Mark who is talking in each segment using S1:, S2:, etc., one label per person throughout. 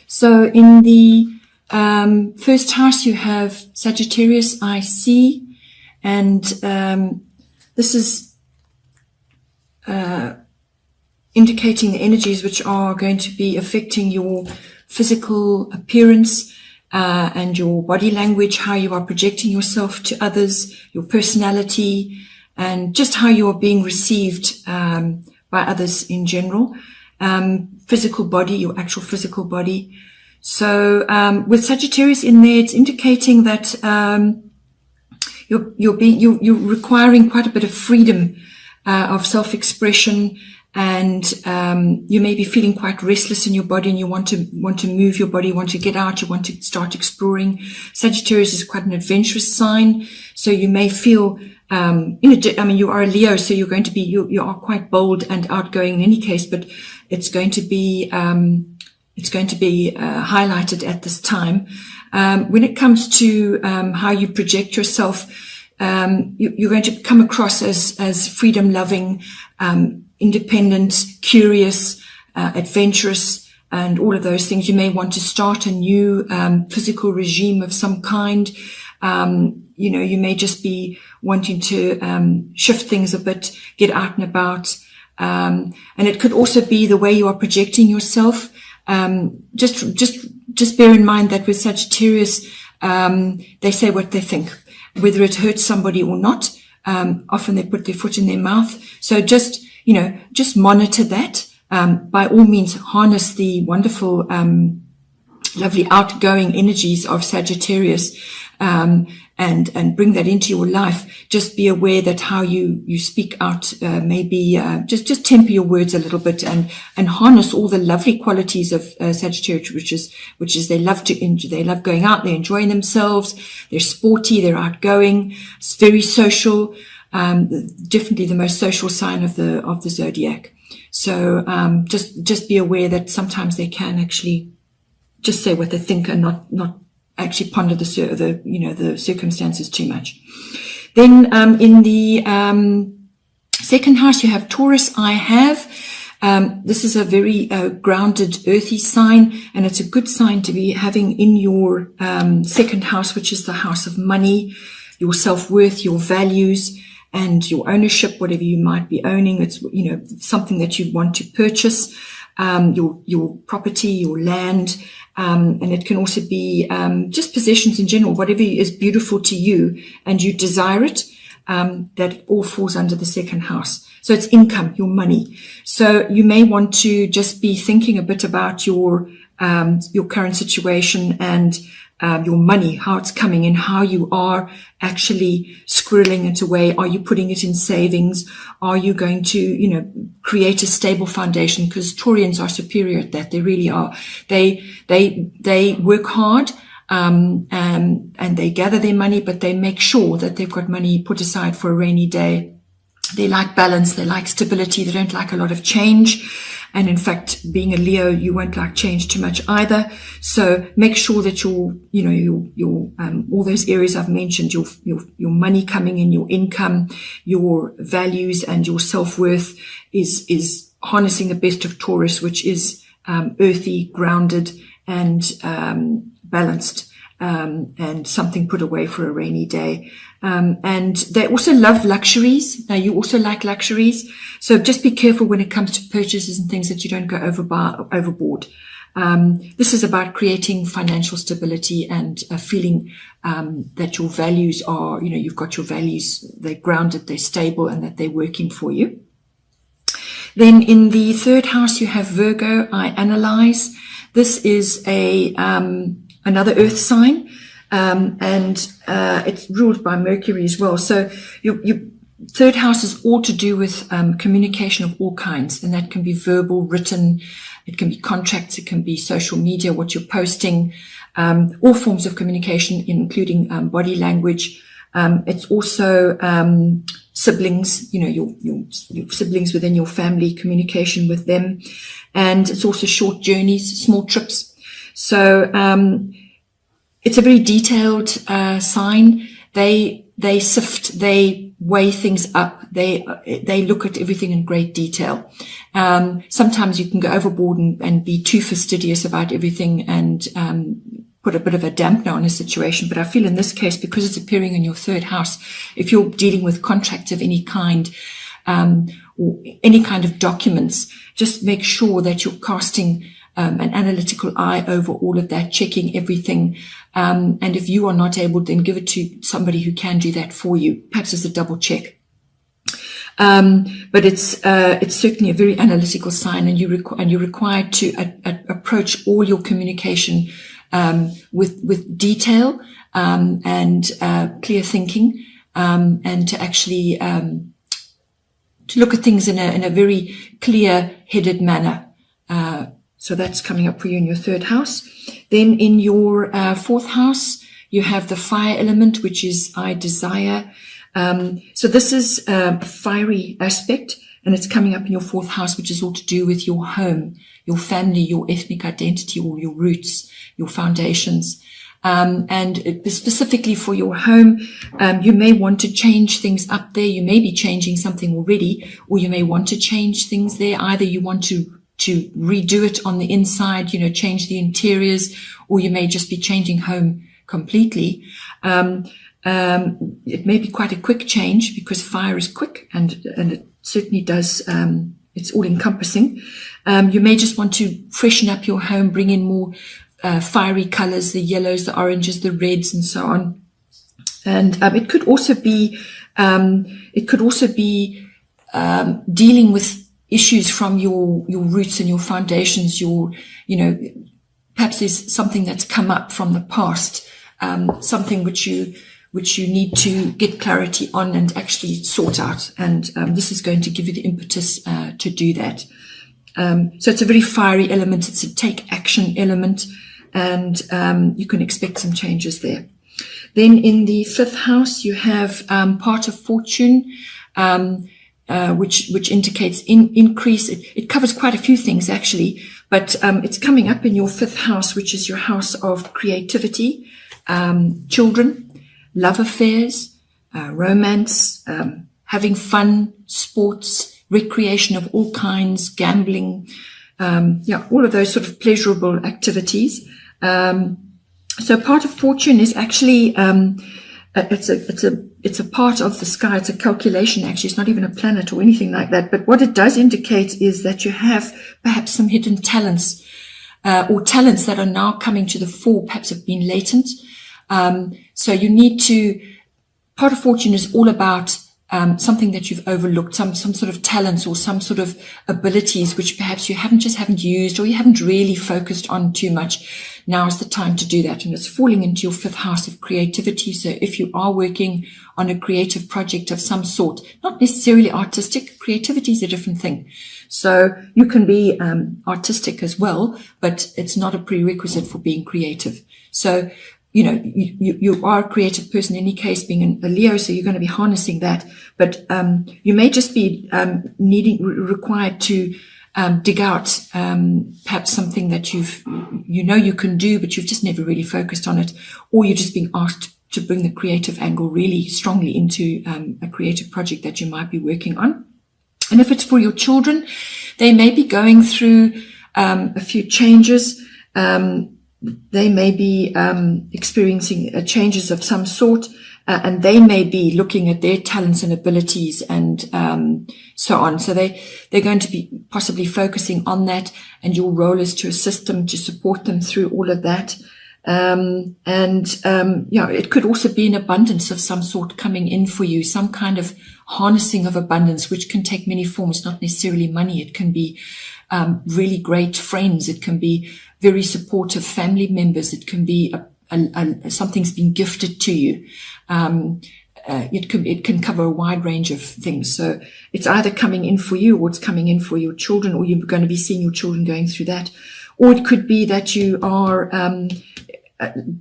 S1: So in the first house, you have Sagittarius IC, and this is indicating the energies which are going to be affecting your physical appearance and your body language, how you are projecting yourself to others, your personality, and just how you are being received by others in general. Physical body, your actual physical body. So with Sagittarius in there, it's indicating that you're requiring quite a bit of freedom of self-expression, and you may be feeling quite restless in your body, and you want to move your body, want to get out, you want to start exploring. Sagittarius is quite an adventurous sign, so you may feel you are a Leo, so you're going to be you are quite bold and outgoing in any case, but it's going to be highlighted at this time. When it comes to how you project yourself, you're going to come across as freedom-loving, independent, curious, adventurous, and all of those things. You may want to start a new physical regime of some kind. You may just be wanting to shift things a bit, get out and about. And it could also be the way you are projecting yourself. Just bear in mind that with Sagittarius, they say what they think, whether it hurts somebody or not. Often they put their foot in their mouth. So just monitor that. By all means, harness the wonderful, lovely outgoing energies of Sagittarius, and bring that into your life. Just be aware that how you speak out, maybe, just temper your words a little bit, and harness all the lovely qualities of Sagittarius, which is they love going out, they're enjoying themselves, they're sporty, they're outgoing, it's very social, definitely the most social sign of the zodiac. So, just be aware that sometimes they can actually just say what they think and not actually ponder the circumstances too much. Then in the second house, you have Taurus. This is a very grounded, earthy sign, and it's a good sign to be having in your second house, which is the house of money, your self-worth, your values, and your ownership, whatever you might be owning. It's something that you want to purchase, your property, your land. And it can also be just possessions in general, whatever is beautiful to you and you desire it, that all falls under the second house. So it's income, your money. So you may want to just be thinking a bit about your current situation and your money, how it's coming in, how you are actually squirreling it away. Are you putting it in savings? Are you going to, create a stable foundation? Because Taurians are superior at that. They really are. They work hard, and they gather their money, but they make sure that they've got money put aside for a rainy day. They like balance. They like stability. They don't like a lot of change. And in fact, being a Leo, you won't like change too much either. So make sure that your all those areas I've mentioned, your money coming in, your income, your values, and your self-worth is harnessing the best of Taurus, which is earthy, grounded, and balanced, and something put away for a rainy day. And they also love luxuries. Now, you also like luxuries. So just be careful when it comes to purchases and things that you don't go overboard. This is about creating financial stability and feeling that your values are, you've got your values, they're grounded, they're stable, and that they're working for you. Then in the third house, you have Virgo. I analyze. This is another earth sign. And it's ruled by Mercury as well. So your third house is all to do with communication of all kinds, and that can be verbal, written, it can be contracts, it can be social media, what you're posting, all forms of communication, including body language. It's also siblings, your siblings within your family, communication with them, and it's also short journeys, small trips. So it's a very detailed sign. They they sift, they weigh things up, they look at everything in great detail. Sometimes you can go overboard and be too fastidious about everything and put a bit of a dampener on a situation. But I feel in this case, because it's appearing in your third house, if you're dealing with contracts of any kind, or any kind of documents, just make sure that you're casting an analytical eye over all of that, checking everything. And if you are not able, then give it to somebody who can do that for you, perhaps as a double check. But it's certainly a very analytical sign, and you're required to approach all your communication with detail and clear thinking, and to actually to look at things in a very clear-headed manner. So that's coming up for you in your third house. Then in your fourth house, you have the fire element, which is I desire. So this is a fiery aspect, and it's coming up in your fourth house, which is all to do with your home, your family, your ethnic identity, or your roots, your foundations. And specifically for your home, you may want to change things up there. You may be changing something already, or you may want to change things there. Either you want to redo it on the inside, change the interiors, or you may just be changing home completely. It may be quite a quick change, because fire is quick, and it certainly does, it's all encompassing. You may just want to freshen up your home, bring in more fiery colors, the yellows, the oranges, the reds, and so on. And it could also be dealing with issues from your roots and your foundations. Perhaps there's something that's come up from the past, something which you need to get clarity on and actually sort out. And this is going to give you the impetus to do that. So it's a very fiery element. It's a take action element, and you can expect some changes there. Then in the fifth house, you have part of fortune, which indicates increase. It covers quite a few things actually, but it's coming up in your fifth house, which is your house of creativity, children, love affairs, romance, having fun, sports, recreation of all kinds, gambling, all of those sort of pleasurable activities. So part of fortune is actually, it's a part of the sky. It's a calculation, actually. It's not even a planet or anything like that. But what it does indicate is that you have perhaps some hidden talents, or talents that are now coming to the fore, perhaps have been latent. So you need to, part of fortune is all about something that you've overlooked, some sort of talents or some sort of abilities which perhaps you haven't used, or you haven't really focused on too much. Now is the time to do that. And it's falling into your fifth house of creativity. So if you are working on a creative project of some sort, not necessarily artistic, creativity is a different thing. So you can be artistic as well, but it's not a prerequisite for being creative. So you are a creative person in any case, being a Leo, so you're going to be harnessing that. But you may just be required to dig out perhaps something that you can do, but you've just never really focused on it, or you're just being asked to bring the creative angle really strongly into a creative project that you might be working on. And if it's for your children, they may be going through a few changes. They may be experiencing changes of some sort, and they may be looking at their talents and abilities and so on. So they're going to be possibly focusing on that, and your role is to assist them, to support them through all of that. It could also be an abundance of some sort coming in for you, some kind of harnessing of abundance, which can take many forms, not necessarily money. It can be really great friends. It can be very supportive family members. It can be something's been gifted to you. It can cover a wide range of things. So it's either coming in for you, or it's coming in for your children, or you're going to be seeing your children going through that. Or it could be that you are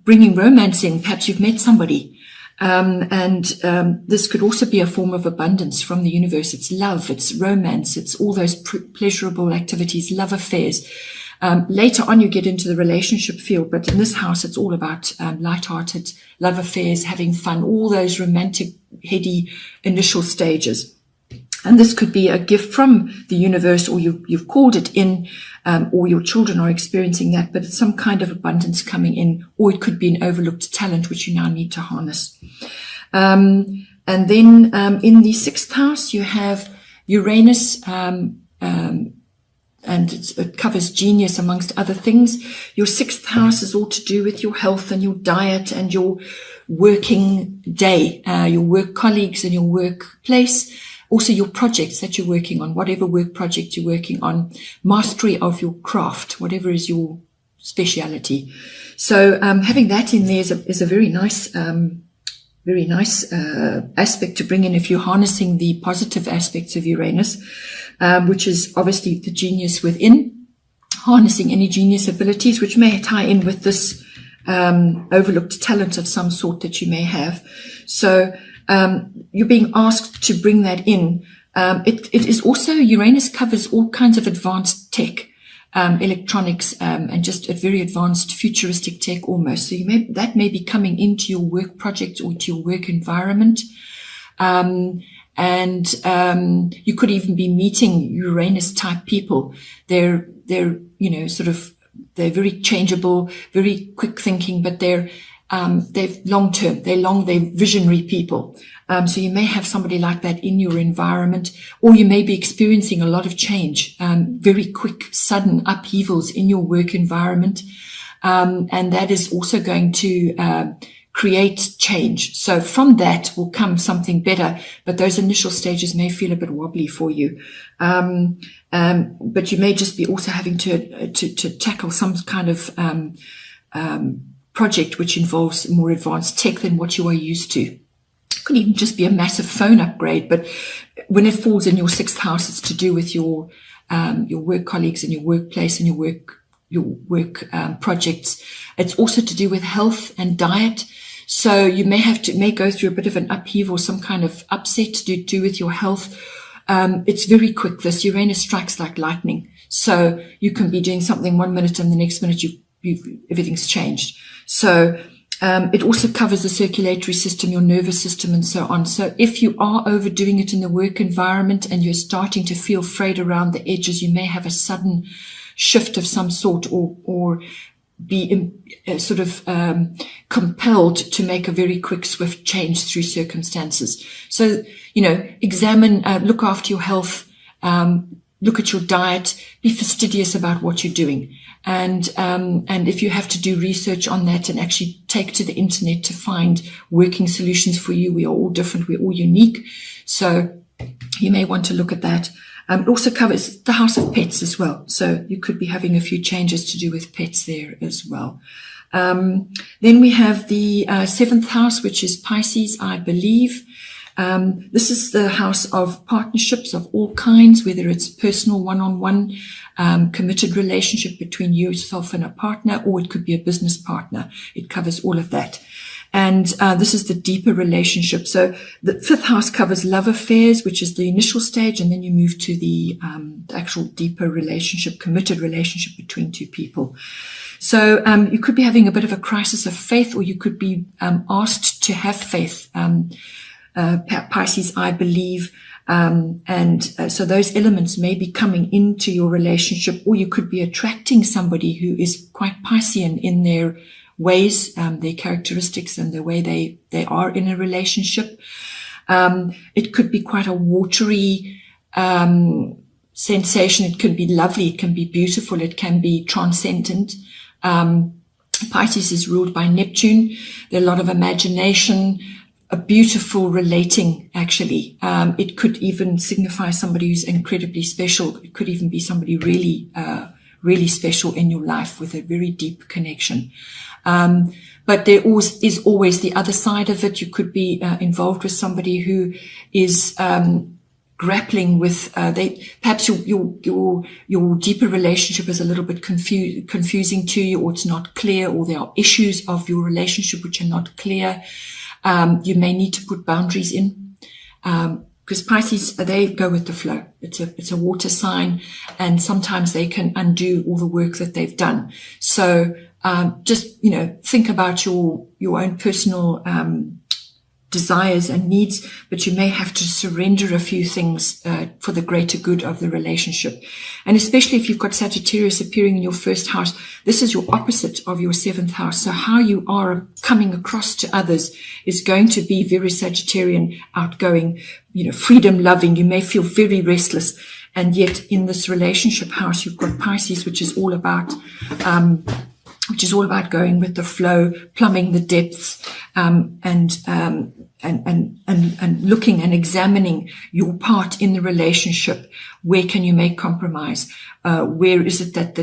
S1: bringing romance in. Perhaps you've met somebody. This could also be a form of abundance from the universe. It's love, it's romance, it's all those pleasurable activities, love affairs. Later on, you get into the relationship field, but in this house, it's all about light-hearted love affairs, having fun, all those romantic, heady initial stages. And this could be a gift from the universe, or you've called it in, or your children are experiencing that, but it's some kind of abundance coming in, or it could be an overlooked talent which you now need to harness. And then in the 6th house, you have Uranus, and it covers genius amongst other things. Your 6th house is all to do with your health and your diet and your working day, your work colleagues and your workplace. Also your projects that you're working on, whatever work project you're working on, mastery of your craft, whatever is your speciality. So having that in there is a very nice aspect to bring in if you're harnessing the positive aspects of Uranus, which is obviously the genius within, harnessing any genius abilities, which may tie in with this overlooked talent of some sort that you may have. So you're being asked to bring that in. It is also, Uranus covers all kinds of advanced tech, electronics, and just a very advanced futuristic tech almost. So that may be coming into your work project or to your work environment. And you could even be meeting Uranus type people. They're, they're very changeable, very quick thinking, but they're long-term, they're visionary people. So you may have somebody like that in your environment, or you may be experiencing a lot of change, very quick, sudden upheavals in your work environment. And that is also going to create change. So from that will come something better, but those initial stages may feel a bit wobbly for you. But you may just be also having to tackle some kind of project which involves more advanced tech than what you are used to. It could even just be a massive phone upgrade, but when it falls in your 6th house, it's to do with your work colleagues and your workplace and your work projects. It's also to do with health and diet. So you may go through a bit of an upheaval, some kind of upset to do with your health. It's very quick. This Uranus strikes like lightning. So you can be doing something 1 minute and the next minute everything's changed. So it also covers the circulatory system, your nervous system, and so on. So if you are overdoing it in the work environment and you're starting to feel frayed around the edges, you may have a sudden shift of some sort, or be compelled to make a very quick, swift change through circumstances. So, examine, look after your health, look at your diet, be fastidious about what you're doing. And if you have to do research on that and actually take to the internet to find working solutions for you, we are all different, we're all unique. So you may want to look at that. It also covers the house of pets as well. So you could be having a few changes to do with pets there as well. Then we have the 7th house, which is Pisces, I believe. This is the house of partnerships of all kinds, whether it's personal one-on-one, committed relationship between yourself and a partner, or it could be a business partner. It covers all of that. And this is the deeper relationship. So the 5th house covers love affairs, which is the initial stage, and then you move to the actual deeper relationship, committed relationship between two people. So you could be having a bit of a crisis of faith, or you could be asked to have faith. Pisces, I believe. So those elements may be coming into your relationship, or you could be attracting somebody who is quite Piscean in their ways, their characteristics and the way they are in a relationship. It could be quite a watery sensation. It can be lovely. It can be beautiful. It can be transcendent. Pisces is ruled by Neptune. There's a lot of imagination, a beautiful relating, actually. It could even signify somebody who's incredibly special. It could even be somebody really, really special in your life with a very deep connection. But there is always the other side of it. You could be involved with somebody who is grappling with perhaps your deeper relationship is a little bit confusing to you, or it's not clear, or there are issues of your relationship which are not clear. You may need to put boundaries in, because because Pisces, they go with the flow. It's a water sign, and sometimes they can undo all the work that they've done. So just, think about your own personal desires and needs, but you may have to surrender a few things for the greater good of the relationship. And especially if you've got Sagittarius appearing in your first house, this is your opposite of your seventh house. So how you are coming across to others is going to be very Sagittarian, outgoing, freedom loving. You may feel very restless. And yet in this relationship house, you've got Pisces, which is all about going with the flow, plumbing the depths, and looking and examining your part in the relationship. Where can you make compromise? Where is it that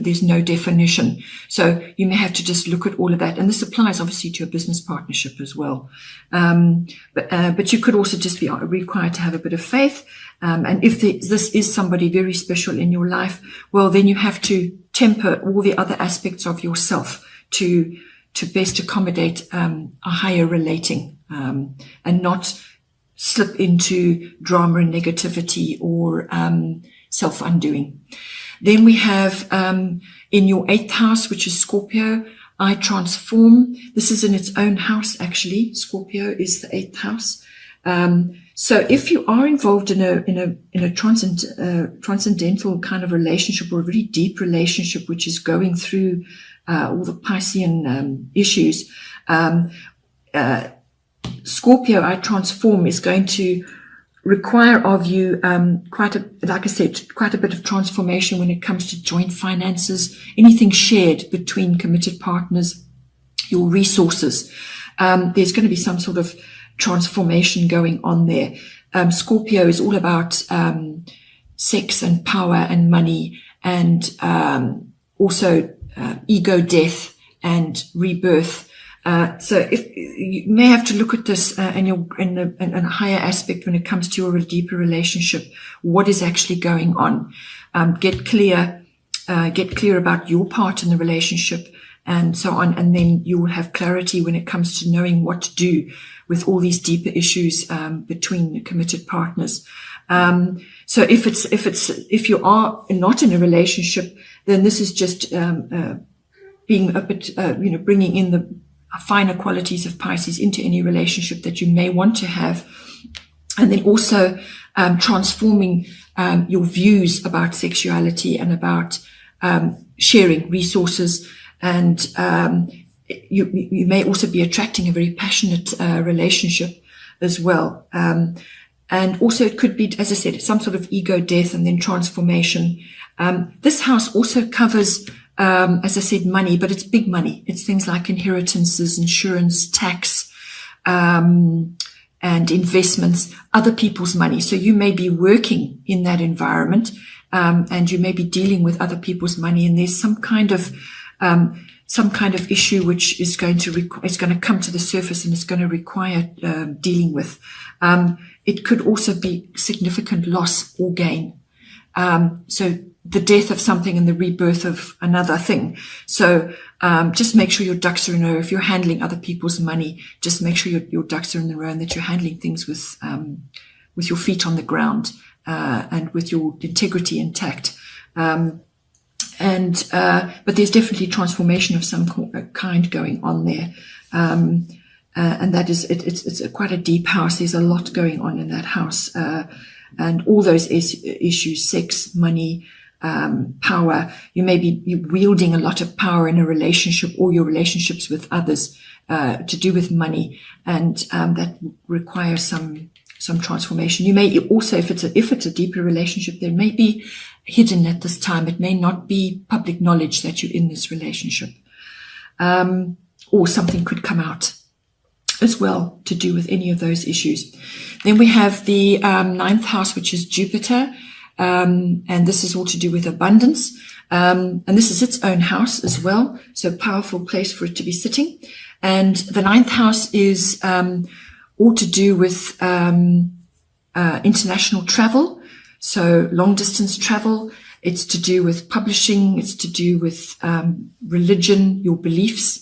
S1: there's no definition? So you may have to just look at all of that. And this applies obviously to a business partnership as well. But you could also just be required to have a bit of faith. And if this is somebody very special in your life, well, then you have to temper all the other aspects of yourself to best accommodate a higher relating, and not slip into drama and negativity or self-undoing. Then we have in your 8th house, which is Scorpio, I transform. This is in its own house, actually. Scorpio is the 8th house. So if you are involved in a transcendental kind of relationship, or a really deep relationship, which is going through all the Piscean issues, Scorpio, I transform, is going to require of you quite a bit of transformation when it comes to joint finances, anything shared between committed partners, your resources. There's going to be some sort of transformation going on there. Scorpio is all about sex and power and money, and also ego death and rebirth. So if you may have to look at this in a higher aspect when it comes to your deeper relationship, what is actually going on? Get clear about your part in the relationship and so on. And then you will have clarity when it comes to knowing what to do with all these deeper issues, between committed partners. So if you are not in a relationship, then this is just, being a bit, bringing in the finer qualities of Pisces into any relationship that you may want to have. And then also, transforming, your views about sexuality and about, sharing resources. And, you may also be attracting a very passionate, relationship as well. And also it could be, as I said, some sort of ego death and then transformation. This house also covers, as I said, money, but it's big money. It's things like inheritances, insurance, tax, and investments, other people's money. So you may be working in that environment, and you may be dealing with other people's money, and there's some kind of issue which is going to come to the surface, and it's going to require dealing with. It could also be significant loss or gain. So the death of something and the rebirth of another thing. So just make sure your ducks are in a row. If you're handling other people's money, just make sure your ducks are in a row and that you're handling things with your feet on the ground, and with your integrity intact. But there's definitely transformation of some kind going on there. And that is, it's quite a deep house. There's a lot going on in that house. And all those issues, sex, money, power. You may be wielding a lot of power in a relationship or your relationships with others, to do with money. And, that requires some transformation. You may also, if it's a deeper relationship, there may be hidden at this time. It may not be public knowledge that you're in this relationship. Or something could come out as well to do with any of those issues. Then we have the 9th house, which is Jupiter. And this is all to do with abundance. And this is its own house as well. So powerful place for it to be sitting. And the 9th house is, all to do with, international travel. So long distance travel. It's to do with publishing. It's to do with, religion, your beliefs.